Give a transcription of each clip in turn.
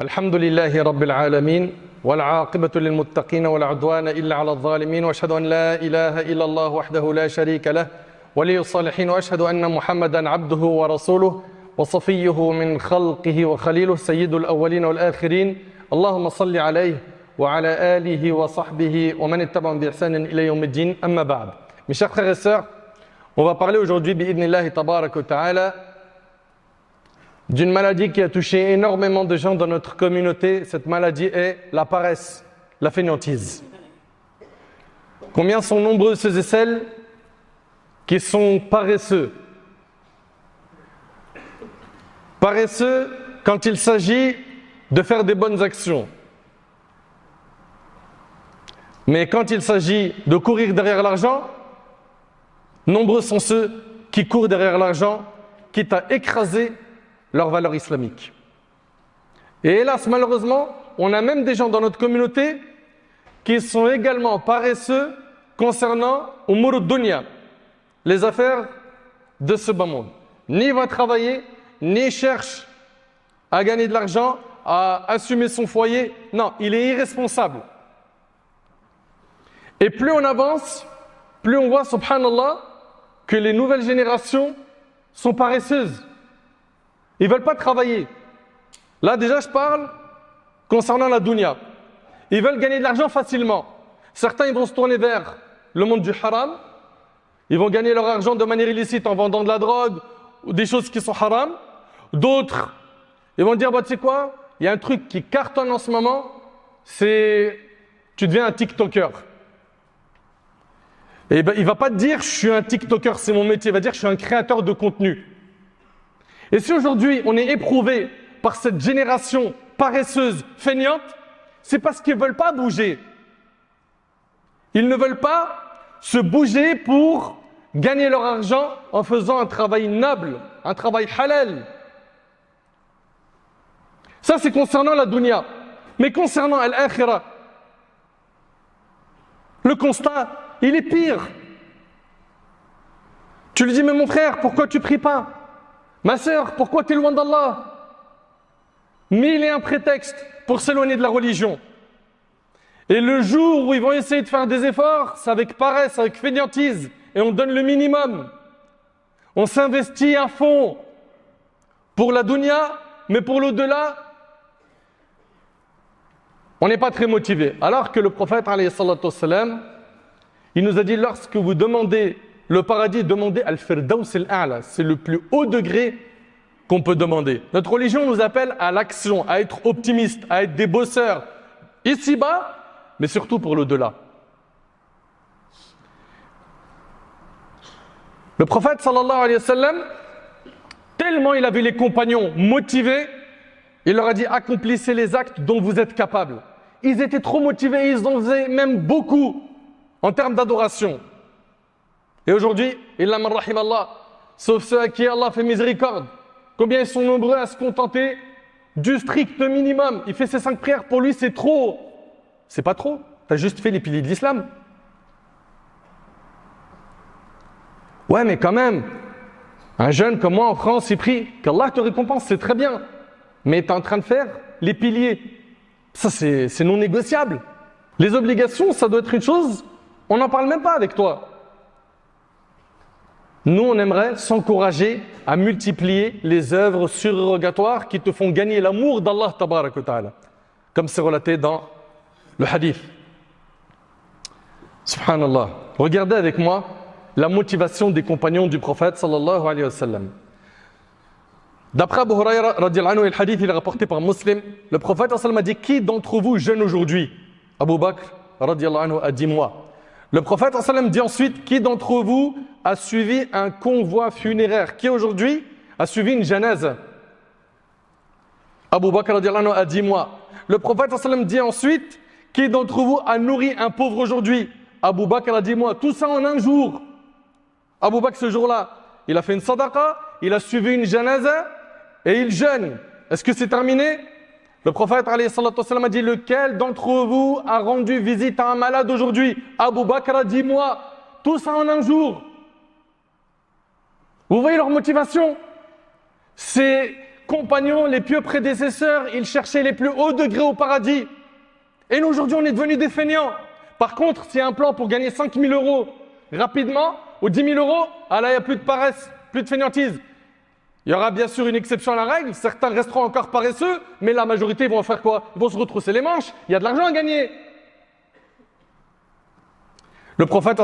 الحمد لله رب العالمين والعاقبة للمتقين ولا عدوان إلا على الظالمين وأشهد أن لا إله إلا الله وحده لا شريك له ولي الصالحين وأشهد أن محمدا عبده ورسوله وصفيه من خلقه وخليله سيد الأولين والآخرين اللهم صل عليه وعلى آله وصحبه ومن اتبعهم بإحسان إلى يوم الدين أما بعد. Mes chers frères et sœurs, on va parler aujourd'hui bi'idnillahi tabarak wa ta'ala d'une maladie qui a touché énormément de gens dans notre communauté. Cette maladie est la paresse, la fainéantise. Combien sont nombreux ceux et celles qui sont paresseux? Paresseux quand il s'agit de faire des bonnes actions. Mais quand il s'agit de courir derrière l'argent, nombreux sont ceux qui courent derrière l'argent, quitte à écraser leur valeur islamique. Et hélas, malheureusement, on a même des gens dans notre communauté qui sont également paresseux concernant umur dunya, les affaires de ce bas monde. Ni va travailler, ni cherche à gagner de l'argent, à assumer son foyer. Non, il est irresponsable. Et plus on avance, plus on voit, subhanallah, que les nouvelles générations sont paresseuses. Ils ne veulent pas travailler. Là, déjà, je parle concernant la dunya. Ils veulent gagner de l'argent facilement. Certains, ils vont se tourner vers le monde du haram. Ils vont gagner leur argent de manière illicite en vendant de la drogue ou des choses qui sont haram. D'autres, ils vont dire, bah, tu sais quoi, il y a un truc qui cartonne en ce moment, c'est tu deviens un TikToker. Et ben, il ne va pas te dire, je suis un TikToker, c'est mon métier. Il va dire, je suis un créateur de contenu. Et si aujourd'hui on est éprouvé par cette génération paresseuse, feignante, c'est parce qu'ils ne veulent pas bouger. Ils ne veulent pas se bouger pour gagner leur argent en faisant un travail noble, un travail halal. Ça c'est concernant la dunya. Mais concernant al-akhirah, le constat, il est pire. Tu lui dis, mais mon frère, pourquoi tu ne pries pas? Ma sœur, pourquoi tu es loin d'Allah? Mille et un prétextes pour s'éloigner de la religion. Et le jour où ils vont essayer de faire des efforts, c'est avec paresse, avec fainéantise. Et on donne le minimum. On s'investit à fond pour la dunya, mais pour l'au-delà, on n'est pas très motivé. Alors que le prophète, alayhi salatu wassalam, il nous a dit, lorsque vous demandez le paradis, demandez al-firdaus al-a'la. C'est le plus haut degré qu'on peut demander. Notre religion nous appelle à l'action, à être optimiste, à être des bosseurs ici-bas, mais surtout pour l'au-delà. Le prophète sallallahu alayhi wa sallam, tellement il a vu les compagnons motivés, il leur a dit, accomplissez les actes dont vous êtes capables. Ils étaient trop motivés, ils en faisaient même beaucoup en termes d'adoration. Et aujourd'hui, illa man rahim Allah, sauf ceux à qui Allah fait miséricorde. Combien ils sont nombreux à se contenter du strict minimum. Il fait ses 5 prières, pour lui c'est trop. C'est pas trop, tu as juste fait les piliers de l'islam. Ouais, mais quand même, un jeune comme moi en France, il prie, qu'Allah te récompense, c'est très bien. Mais tu es en train de faire les piliers. Ça, c'est non négociable. Les obligations, ça doit être une chose, on n'en parle même pas avec toi. Nous, on aimerait s'encourager à multiplier les œuvres surérogatoires qui te font gagner l'amour d'Allah tabarak wa ta'ala, comme c'est relaté dans le hadith. Subhanallah. Regardez avec moi la motivation des compagnons du prophète sallallahu alayhi wa sallam. D'après Abu Hurayra radiyallahu anhu, le hadith il est rapporté par Muslim, le prophète sallallahu alayhi wa sallam a dit, qui d'entre vous jeûne aujourd'hui? Abu Bakr radiyallahu anhu a dit, moi. Le prophète sallallahu alayhi wa sallam dit ensuite, qui d'entre vous a suivi un convoi funéraire? Qui aujourd'hui a suivi une janaza? Abu Bakr radiyallahu anhu a dit, moi. Le prophète sallallahu alayhi wa sallam dit ensuite, qui d'entre vous a nourri un pauvre aujourd'hui? Abu Bakr a dit, moi. Tout ça en un jour. Abu Bakr ce jour-là, il a fait une sadaqa, il a suivi une janaza et il jeûne. Est-ce que c'est terminé? Le prophète alayhi salatu wassalam a dit, lequel d'entre vous a rendu visite à un malade aujourd'hui? Abu Bakr a dit, moi. Tout ça en un jour. Vous voyez leur motivation? C'est compagnons, les pieux prédécesseurs, ils cherchaient les plus hauts degrés au paradis. Et nous, aujourd'hui, on est devenus des feignants. Par contre, s'il y a un plan pour gagner 5 000 euros rapidement, ou 10 000 euros, ah là, il n'y a plus de paresse, plus de feignantise. Il y aura bien sûr une exception à la règle, certains resteront encore paresseux, mais la majorité vont faire quoi? Ils vont se retrousser les manches, il y a de l'argent à gagner. Le prophète,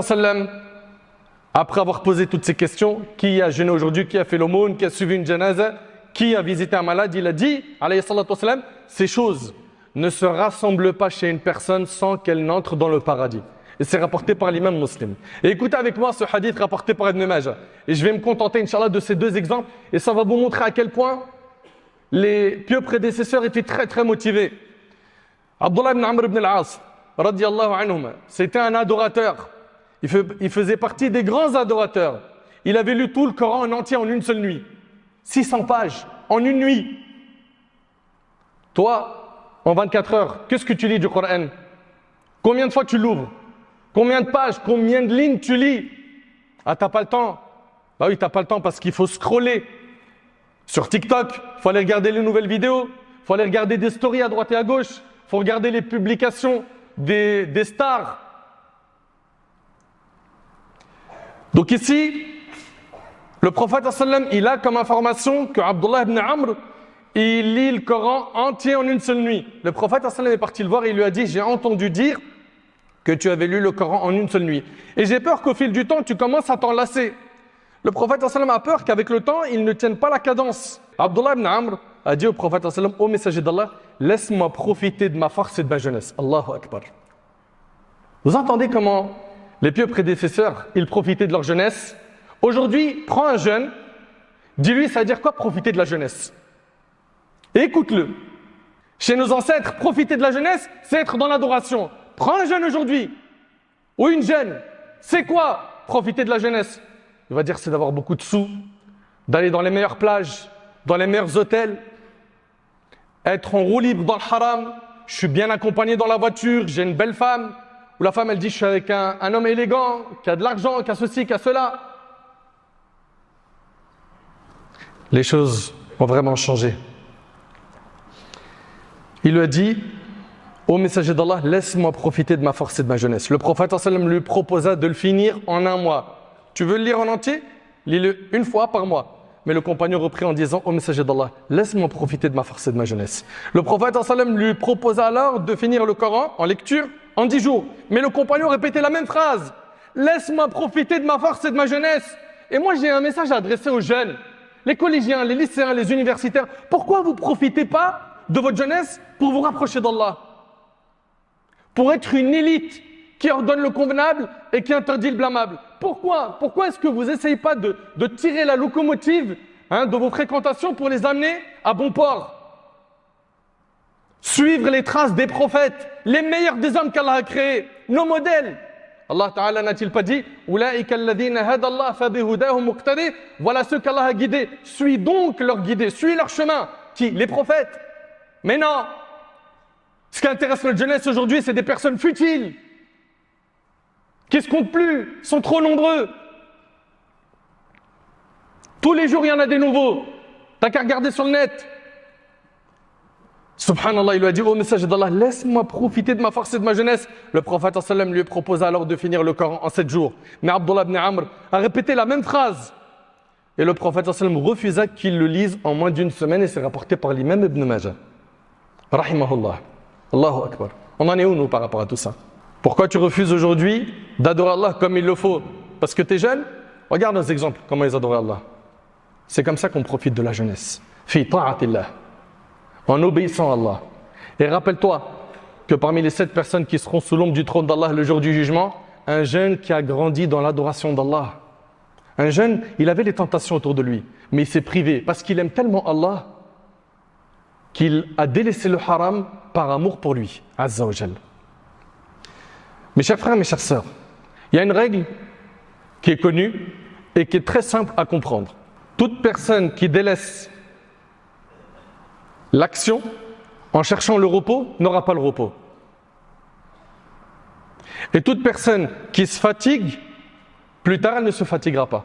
après avoir posé toutes ces questions, qui a jeûné aujourd'hui, qui a fait l'aumône, qui a suivi une janaza, qui a visité un malade, il a dit, alayhi salatu wassalam, ces choses ne se rassemblent pas chez une personne sans qu'elle n'entre dans le paradis. Et c'est rapporté par l'imam Muslim. Et écoutez avec moi ce hadith rapporté par Ibn Majah. Et je vais me contenter, Inch'Allah, de ces deux exemples. Et ça va vous montrer à quel point les pieux prédécesseurs étaient très très motivés. Abdullah ibn Amr ibn al-As, radiyallahu anhum, c'était un adorateur. Il faisait partie des grands adorateurs. Il avait lu tout le Coran en entier en une seule nuit. 600 pages en une nuit. Toi, en 24 heures, qu'est-ce que tu lis du Coran? Combien de fois tu l'ouvres? Combien de pages, combien de lignes tu lis? Ah, t'as pas le temps. Bah oui, t'as pas le temps parce qu'il faut scroller. Sur TikTok, il faut aller regarder les nouvelles vidéos, il faut aller regarder des stories à droite et à gauche, il faut regarder les publications des stars. Donc ici, le prophète sallam, il a comme information que Abdullah ibn Amr, il lit le Coran entier en une seule nuit. Le prophète sallam est parti le voir et il lui a dit, j'ai entendu dire que tu avais lu le Coran en une seule nuit. Et j'ai peur qu'au fil du temps, tu commences à t'en lasser. Le prophète sallam a peur qu'avec le temps, il ne tienne pas la cadence. Abdullah ibn Amr a dit au prophète sallam, ô messager d'Allah, laisse-moi profiter de ma force et de ma jeunesse. Allahu Akbar. Vous entendez comment les pieux prédécesseurs, ils profitaient de leur jeunesse? Aujourd'hui, prends un jeune, dis-lui, ça veut dire quoi profiter de la jeunesse? Et écoute-le. Chez nos ancêtres, profiter de la jeunesse, c'est être dans l'adoration. Prends un jeune aujourd'hui, ou une jeune, c'est quoi profiter de la jeunesse? Il va dire c'est d'avoir beaucoup de sous, d'aller dans les meilleures plages, dans les meilleurs hôtels, être en roue libre dans le haram, je suis bien accompagné dans la voiture, j'ai une belle femme, ou la femme elle dit je suis avec un homme élégant, qui a de l'argent, qui a ceci, qui a cela. Les choses ont vraiment changé. Il lui a dit, ô messager d'Allah, laisse-moi profiter de ma force et de ma jeunesse. Le prophète sallam lui proposa de le finir en un mois. Tu veux le lire en entier? Lis-le une fois par mois. Mais le compagnon reprit en disant, ô messager d'Allah, laisse-moi profiter de ma force et de ma jeunesse. Le prophète sallam lui proposa alors de finir le Coran en lecture en 10 jours. Mais le compagnon répétait la même phrase. Laisse-moi profiter de ma force et de ma jeunesse. Et moi j'ai un message à adresser aux jeunes, les collégiens, les lycéens, les universitaires. Pourquoi vous ne profitez pas de votre jeunesse pour vous rapprocher d'Allah? Pour être une élite qui ordonne le convenable et qui interdit le blâmable. Pourquoi est-ce que vous n'essayez pas de tirer la locomotive de vos fréquentations pour les amener à bon port? Suivre les traces des prophètes, les meilleurs des hommes qu'Allah a créés, nos modèles. Allah Ta'ala n'a-t-il pas dit voilà ceux qu'Allah a guidés, suis donc leur guidée, suis leur chemin. Qui? Les prophètes. Mais non! Ce qui intéresse notre jeunesse aujourd'hui, c'est des personnes futiles, qui ne se comptent plus, sont trop nombreux. Tous les jours, il y en a des nouveaux. T'as qu'à regarder sur le net. Subhanallah, il lui a dit, ô messager d'Allah, laisse-moi profiter de ma force et de ma jeunesse. Le prophète sallam lui proposa alors de finir le Coran en 7 jours. Mais Abdullah ibn Amr a répété la même phrase. Et le prophète sallam refusa qu'il le lise en moins d'une semaine et c'est rapporté par l'imam Ibn Majah. Rahimahullah. Allahu Akbar. On en est où nous par rapport à tout ça? Pourquoi tu refuses aujourd'hui d'adorer Allah comme il le faut? Parce que tu es jeune? Regarde nos exemples, comment ils adoraient Allah. C'est comme ça qu'on profite de la jeunesse. Fi ta'atillah. En obéissant à Allah. Et rappelle-toi que parmi les 7 personnes qui seront sous l'ombre du trône d'Allah le jour du jugement, un jeune qui a grandi dans l'adoration d'Allah. Un jeune, il avait les tentations autour de lui, mais il s'est privé parce qu'il aime tellement Allah qu'il a délaissé le haram par amour pour lui, Azza wa Jal. Mes chers frères, mes chères sœurs, il y a une règle qui est connue et qui est très simple à comprendre. Toute personne qui délaisse l'action en cherchant le repos n'aura pas le repos. Et toute personne qui se fatigue, plus tard elle ne se fatiguera pas.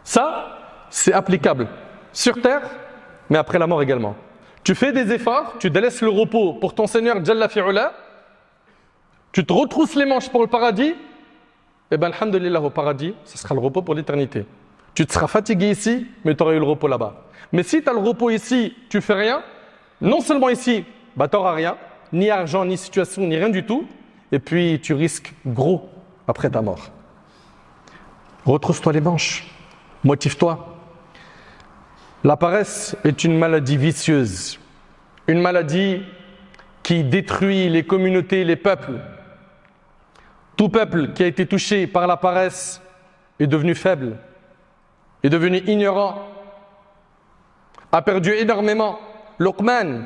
Ça, c'est applicable sur terre, mais après la mort également. Tu fais des efforts, tu délaisses le repos pour ton Seigneur Jalla fi'ula, tu te retrousses les manches pour le paradis, et bien alhamdulillah au paradis, ce sera le repos pour l'éternité. Tu te seras fatigué ici, mais tu auras eu le repos là-bas. Mais si tu as le repos ici, tu fais rien, non seulement ici, tu n'auras rien, ni argent, ni situation, ni rien du tout, et puis tu risques gros après ta mort. Retrousse-toi les manches, motive-toi. La paresse est une maladie vicieuse, une maladie qui détruit les communautés, les peuples. Tout peuple qui a été touché par la paresse est devenu faible, est devenu ignorant, a perdu énormément. Luqman,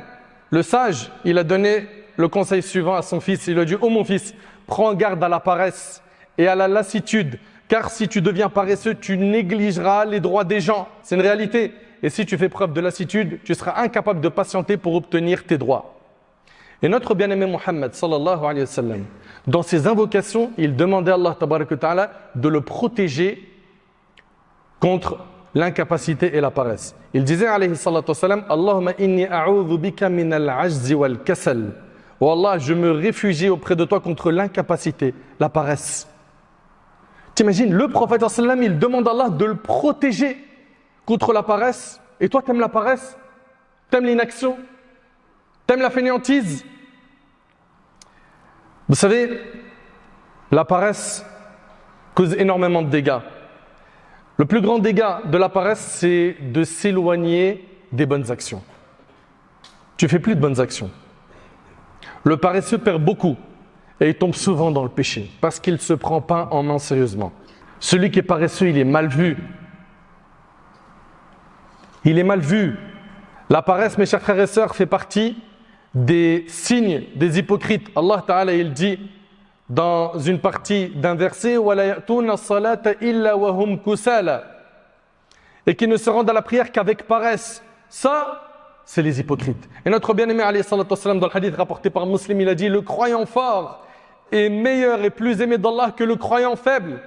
le sage, il a donné le conseil suivant à son fils. Il a dit « Oh mon fils, prends garde à la paresse et à la lassitude, car si tu deviens paresseux, tu négligeras les droits des gens. » C'est une réalité. Et si tu fais preuve de lassitude, tu seras incapable de patienter pour obtenir tes droits. Et notre bien-aimé Muhammad, sallallahu alayhi wa sallam, dans ses invocations, il demandait à Allah tabaraka wa ta'ala de le protéger contre l'incapacité et la paresse. Il disait alayhi salatu wa sallam, Allahumma inni a'udhu bika min al-ajzi wal-kasal. Oh Allah, je me réfugie auprès de toi contre l'incapacité, la paresse. T'imagines, le prophète sallallahu alayhi wa sallam, il demande à Allah de le protéger contre la paresse. Et toi, t'aimes la paresse? T'aimes l'inaction? T'aimes la fainéantise? Vous savez, la paresse cause énormément de dégâts. Le plus grand dégât de la paresse, c'est de s'éloigner des bonnes actions. Tu fais plus de bonnes actions. Le paresseux perd beaucoup et il tombe souvent dans le péché parce qu'il ne se prend pas en main sérieusement. Celui qui est paresseux, il est mal vu. Il est mal vu. La paresse, mes chers frères et sœurs, fait partie des signes des hypocrites. Allah Ta'ala, il dit dans une partie d'un verset et qui ne se rendent à la prière qu'avec paresse. Ça, c'est les hypocrites. Et notre bien-aimé alayhi salatu wassalam, dans le hadith rapporté par Muslim, il a dit: le croyant fort est meilleur et plus aimé d'Allah que le croyant faible.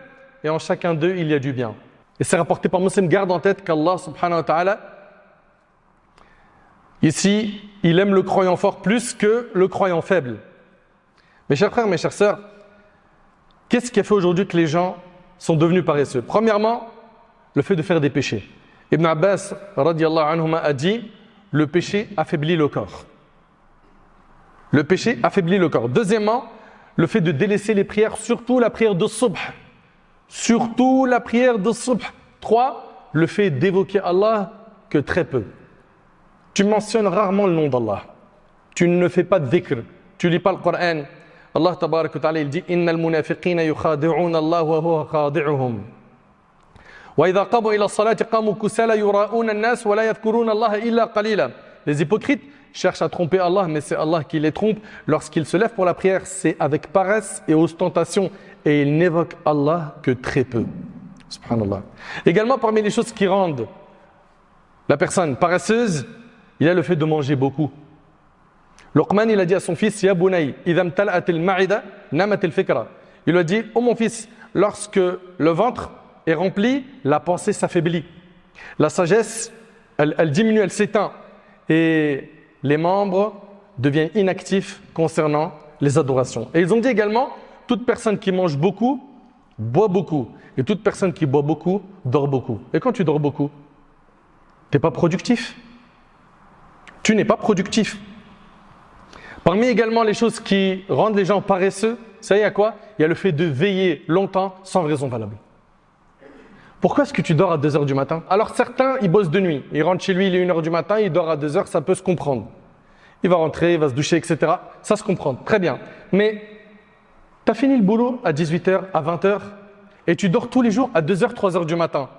Et en chacun d'eux, il y a du bien. Et c'est rapporté par Muslim. Garde en tête qu'Allah subhanahu wa ta'ala, ici, il aime le croyant fort plus que le croyant faible. Mes chers frères, mes chères sœurs, qu'est-ce qui a fait aujourd'hui que les gens sont devenus paresseux? Premièrement, le fait de faire des péchés. Ibn Abbas radiyallahu anhuma a dit: le péché affaiblit le corps. Le péché affaiblit le corps. Deuxièmement, le fait de délaisser les prières, surtout la prière de subh. Surtout la prière de subh. 3, le fait d'évoquer Allah que très peu. Tu mentionnes rarement le nom d'Allah. Tu ne fais pas de dhikr. Tu ne lis pas le Coran. Allah tabarak wa ta'ala, il dit: Innal munafiqina yukhadi'un Allah wa huwa khadi'uhum. Wa idha qamu ila as-salati qamu kusala yura'una an-nas wa la yadhkuruna Allah illa qalila. Les hypocrites cherchent à tromper Allah, mais c'est Allah qui les trompe. Lorsqu'ils se lèvent pour la prière, c'est avec paresse et ostentation, et ils n'évoquent Allah que très peu. Subhanallah. Également, parmi les choses qui rendent la personne paresseuse, il y a le fait de manger beaucoup. Luqman, il a dit à son fils: Ya bunay, idha imtala'at al-ma'ida, namat al-fikra. Il lui a dit: oh mon fils, lorsque le ventre est rempli, la pensée s'affaiblit. La sagesse, elle diminue, elle s'éteint. Et les membres deviennent inactifs concernant les adorations. Et ils ont dit également: toute personne qui mange beaucoup, boit beaucoup. Et toute personne qui boit beaucoup, dort beaucoup. Et quand tu dors beaucoup, tu n'es pas productif. Tu n'es pas productif. Parmi également les choses qui rendent les gens paresseux, ça y est à quoi? Il y a le fait de veiller longtemps sans raison valable. Pourquoi est-ce que tu dors à 2h du matin? Alors certains, ils bossent de nuit. Ils rentrent chez lui, il est 1h du matin, il dort à 2h, ça peut se comprendre. Il va rentrer, il va se doucher, etc. Ça se comprend, très bien. Mais tu as fini le boulot à 18h, à 20h, et tu dors tous les jours à 2h, 3h du matin.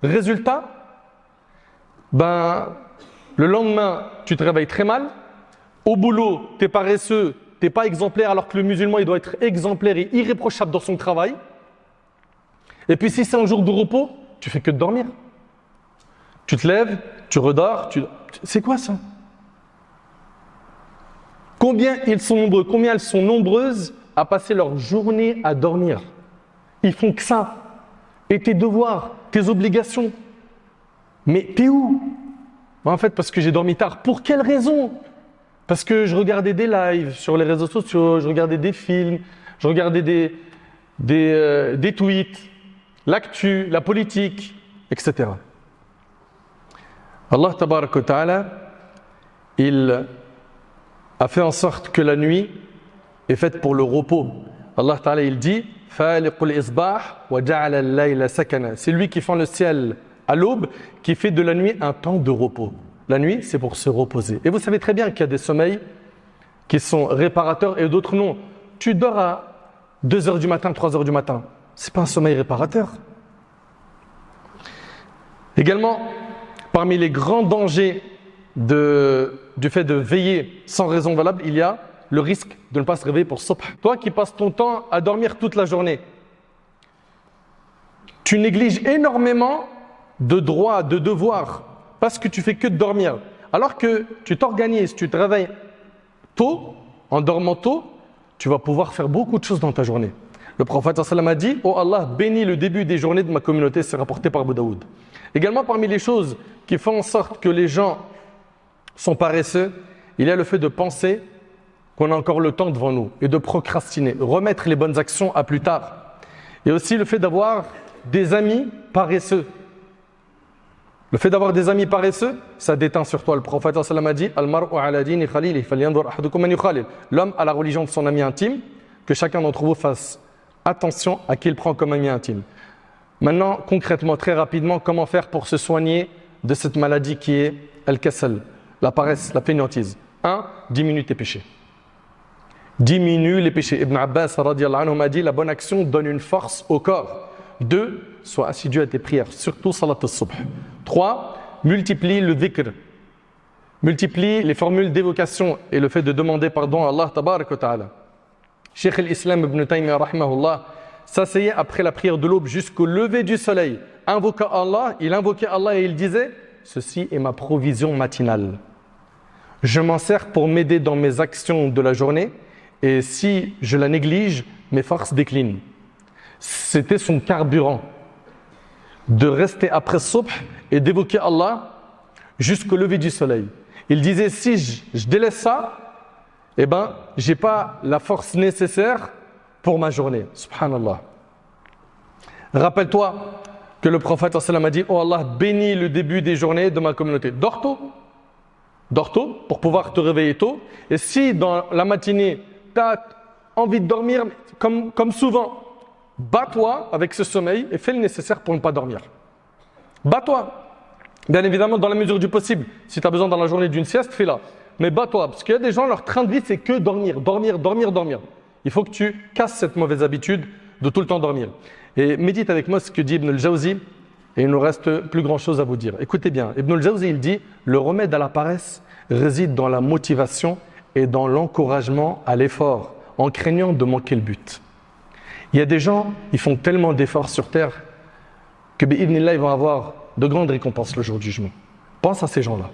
Résultat, le lendemain, tu te réveilles très mal. Au boulot, tu es paresseux, tu n'es pas exemplaire, alors que le musulman, il doit être exemplaire et irréprochable dans son travail. Et puis si c'est un jour de repos, tu fais que de dormir. Tu te lèves, tu redors, c'est quoi ça? Combien ils sont nombreux, combien elles sont nombreuses à passer leur journée à dormir? Ils font que ça. Et tes devoirs, tes obligations. Mais t'es où? En fait, parce que j'ai dormi tard. Pour quelle raison? Parce que je regardais des lives sur les réseaux sociaux, je regardais des films, je regardais des tweets, l'actu, la politique, etc. Allah tabarak wa ta'ala, il a fait en sorte que la nuit est faite pour le repos. Allah ta'ala, il dit Faliqul isbah wa ja'ala al-layla sakana. C'est lui qui fend le ciel à l'aube, qui fait de la nuit un temps de repos. La nuit, c'est pour se reposer. Et vous savez très bien qu'il y a des sommeils qui sont réparateurs et d'autres non. Tu dors à 2h du matin, 3h du matin. Ce n'est pas un sommeil réparateur. Également, parmi les grands dangers du fait de veiller sans raison valable, il y a le risque de ne pas se réveiller pour subh. Toi qui passes ton temps à dormir toute la journée, tu négliges énormément de droits, de devoirs, parce que tu fais que de dormir. Alors que tu t'organises, tu te réveilles tôt, en dormant tôt, tu vas pouvoir faire beaucoup de choses dans ta journée. Le prophète sallallahu alayhi wa sallam a dit « Oh Allah, bénis le début des journées de ma communauté », c'est rapporté par Abu Daoud. Également, parmi les choses qui font en sorte que les gens sont paresseux, il y a le fait de penser qu'on a encore le temps devant nous et de procrastiner, remettre les bonnes actions à plus tard. Et aussi le fait d'avoir des amis paresseux. Le fait d'avoir des amis paresseux, ça déteint sur toi. Le prophète sallallahu alayhi wa sallam a dit Al-mar'u ala dini khalili falyanzur ahadukum man yukhalil. L'homme a la religion de son ami intime, que chacun d'entre vous fasse attention à qui il prend comme ami intime. Maintenant, concrètement, très rapidement, comment faire pour se soigner de cette maladie qui est al-kasal, la paresse, la fainéantise? 1. Diminue tes péchés. Diminue les péchés. Ibn Abbas radiyallahu anhu m'a dit la bonne action donne une force au corps. 2. Sois assidu à tes prières, surtout salat al-subh. 3. Multiplie le dhikr. Multiplie les formules d'évocation et le fait de demander pardon à Allah tabarak wa ta'ala. Cheikh al-Islam ibn Taymiyyah rahimahullah s'asseyait après la prière de l'aube jusqu'au lever du soleil. Il invoquait Allah et il disait « Ceci est ma provision matinale. Je m'en sers pour m'aider dans mes actions de la journée et si je la néglige, mes forces déclinent. » C'était son carburant de rester après subh et d'évoquer Allah jusqu'au lever du soleil. Il disait si je délaisse ça, eh ben, je n'ai pas la force nécessaire pour ma journée. Subhanallah. Rappelle-toi que le prophète sallam a dit « Oh Allah, bénis le début des journées de ma communauté. » Dors tôt pour pouvoir te réveiller tôt. Et si dans la matinée, tu as envie de dormir, comme souvent, bats-toi avec ce sommeil et fais le nécessaire pour ne pas dormir. Bats-toi. Bien évidemment, dans la mesure du possible. Si tu as besoin dans la journée d'une sieste, fais-la. Mais bats-toi. Parce qu'il y a des gens, leur train de vie, c'est que dormir. Il faut que tu casses cette mauvaise habitude de tout le temps dormir. Et médite avec moi ce que dit Ibn al-Jawzi. Et il nous reste plus grand chose à vous dire. Écoutez bien. Ibn al-Jawzi, il dit « Le remède à la paresse réside dans la motivation et dans l'encouragement à l'effort, en craignant de manquer le but. » Il y a des gens, ils font tellement d'efforts sur terre que bi'idhnillah, ils vont avoir de grandes récompenses le jour du jugement. Pense à ces gens-là.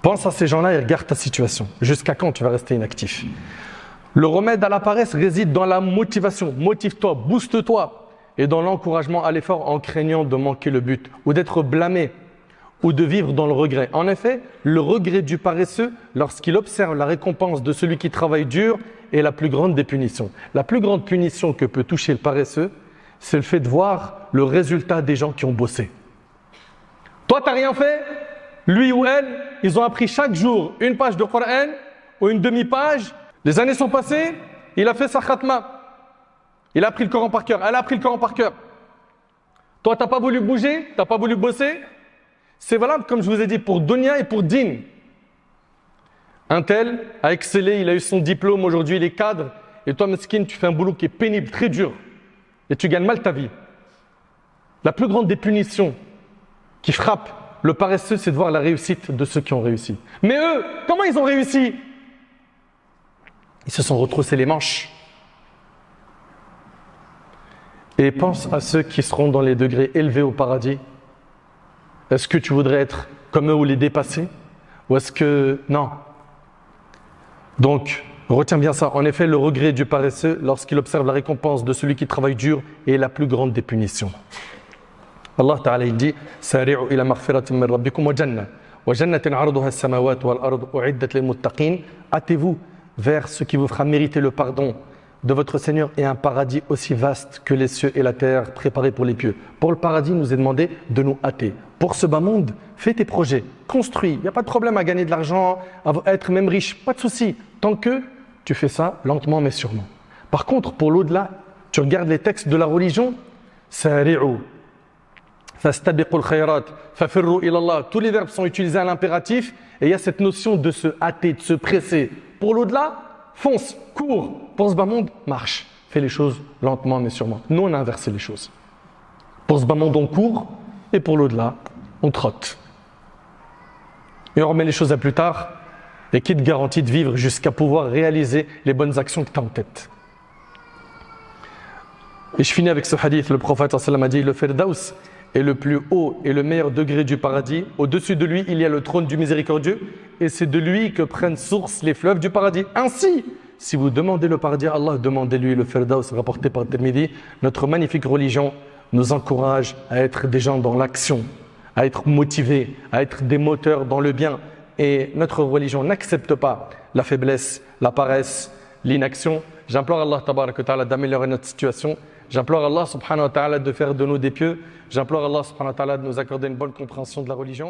Pense à ces gens-là et regarde ta situation. Jusqu'à quand tu vas rester inactif? Le remède à la paresse réside dans la motivation. Motive-toi, booste-toi. Et dans l'encouragement à l'effort en craignant de manquer le but ou d'être blâmé ou de vivre dans le regret. En effet, le regret du paresseux, lorsqu'il observe la récompense de celui qui travaille dur, est la plus grande des punitions. La plus grande punition que peut toucher le paresseux, c'est le fait de voir le résultat des gens qui ont bossé. Toi, tu n'as rien fait. Lui ou elle, ils ont appris chaque jour une page de Coran ou une demi-page. Les années sont passées, il a fait sa khatma. Il a appris le Coran par cœur, elle a appris le Coran par cœur. Toi, tu n'as pas voulu bouger, tu n'as pas voulu bosser. C'est valable, comme je vous ai dit, pour dunya et pour din. Un tel a excellé, il a eu son diplôme, aujourd'hui il est cadre. Et toi, meskin, tu fais un boulot qui est pénible, très dur. Et tu gagnes mal ta vie. La plus grande des punitions qui frappe le paresseux, c'est de voir la réussite de ceux qui ont réussi. Mais eux, comment ils ont réussi? Ils se sont retroussés les manches. Et pense à ceux qui seront dans les degrés élevés au paradis. Est-ce que tu voudrais être comme eux ou les dépasser? Ou est-ce que... Non. Donc, retiens bien ça. En effet, le regret du paresseux, lorsqu'il observe la récompense de celui qui travaille dur, est la plus grande des punitions. Allah Ta'ala il dit Sari'u ila maghfiratin min rabbikum wa jannah wa jannatin 'arduha as-samawati wal ardu u'iddat lil muttaqin. Hâtez-vous vers ce qui vous fera mériter le pardon de votre Seigneur et un paradis aussi vaste que les cieux et la terre préparés pour les pieux. Pour le paradis, il nous est demandé de nous hâter. Pour ce bas monde, fais tes projets, construis. Il n'y a pas de problème à gagner de l'argent, à être même riche, pas de souci. Tant que tu fais ça lentement mais sûrement. Par contre, pour l'au-delà, tu regardes les textes de la religion, Sari'u, fastabiqul khayrat, fafirru ilallah. Tous les verbes sont utilisés à l'impératif et il y a cette notion de se hâter, de se presser. Pour l'au-delà, fonce, cours. Pour ce bas monde, marche. Fais les choses lentement mais sûrement. Nous, on a inversé les choses. Pour ce bas monde, on court et pour l'au-delà, on trotte. Et on remet les choses à plus tard. Et qui te garantit de vivre jusqu'à pouvoir réaliser les bonnes actions que tu as en tête. Et je finis avec ce hadith. Le prophète sallallahu alayhi wa sallam a dit le Firdaus est le plus haut et le meilleur degré du paradis. Au-dessus de lui, il y a le trône du miséricordieux. Et c'est de lui que prennent source les fleuves du paradis. Ainsi, si vous demandez le paradis à Allah, demandez-lui le Firdaus rapporté par Tirmidhi. Notre magnifique religion nous encourage à être des gens dans l'action, à être motivés, à être des moteurs dans le bien. Et notre religion n'accepte pas la faiblesse, la paresse, l'inaction. J'implore Allah tabaraka wa ta'ala d'améliorer notre situation. J'implore Allah subhanahu wa ta'ala de faire de nous des pieux. J'implore Allah subhanahu wa ta'ala de nous accorder une bonne compréhension de la religion.